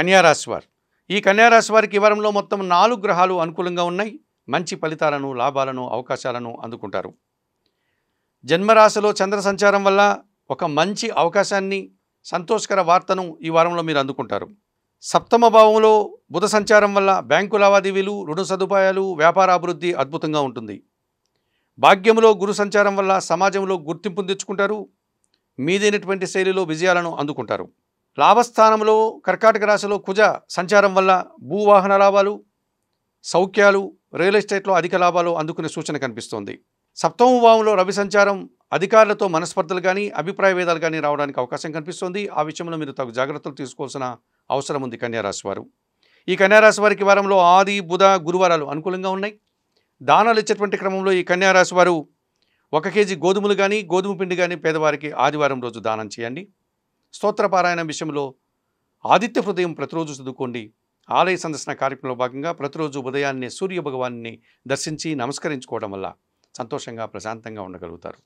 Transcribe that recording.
కన్యారాశి వారు. ఈ కన్యారాశి వారికి ఈ వారంలో మొత్తం 4 గ్రహాలు అనుకూలంగా ఉన్నాయి. మంచి ఫలితాలను, లాభాలను, అవకాశాలను అందుకుంటారు. జన్మరాశిలో చంద్ర సంచారం వల్ల ఒక మంచి అవకాశాన్ని, సంతోషకర వార్తను ఈ వారంలో మీరు అందుకుంటారు. సప్తమ భావంలో బుధ సంచారం వల్ల బ్యాంకు లావాదేవీలు, రుణ సదుపాయాలు, వ్యాపార అభివృద్ధి అద్భుతంగా ఉంటుంది. భాగ్యంలో గురు సంచారం వల్ల సమాజంలో గుర్తింపును తెచ్చుకుంటారు. మీదైనటువంటి శైలిలో విజయాలను అందుకుంటారు. లాభస్థానంలో కర్కాటక రాశిలో కుజ సంచారం వల్ల భూవాహన లాభాలు, సౌఖ్యాలు, రియల్ ఎస్టేట్లో అధిక లాభాలు అందుకునే సూచన కనిపిస్తోంది. సప్తమ భావంలో రవి సంచారం అధికారులతో మనస్పర్ధలు కానీ, అభిప్రాయ భేదాలు కానీ రావడానికి అవకాశం కనిపిస్తుంది. ఆ విషయంలో మీరు తగు జాగ్రత్తలు తీసుకోవాల్సిన అవసరం ఉంది కన్యారాశి వారు. ఈ కన్యారాశి వారికి వారంలో ఆది, బుధ, గురువారాలు అనుకూలంగా ఉన్నాయి. దానాలు ఇచ్చేటువంటి క్రమంలో ఈ కన్యారాశి వారు 1 కేజీ గోధుమలు కానీ, గోధుమ పిండి కానీ పేదవారికి ఆదివారం రోజు దానం చేయండి. స్తోత్రపారాయణం విషయంలో ఆదిత్య హృదయం ప్రతిరోజు చదువుకోండి. ఆలయ సందర్శన కార్యక్రమంలో భాగంగా ప్రతిరోజు ఉదయాన్నే సూర్య భగవాన్ని దర్శించి నమస్కరించుకోవడం వల్ల సంతోషంగా, ప్రశాంతంగా ఉండగలుగుతారు.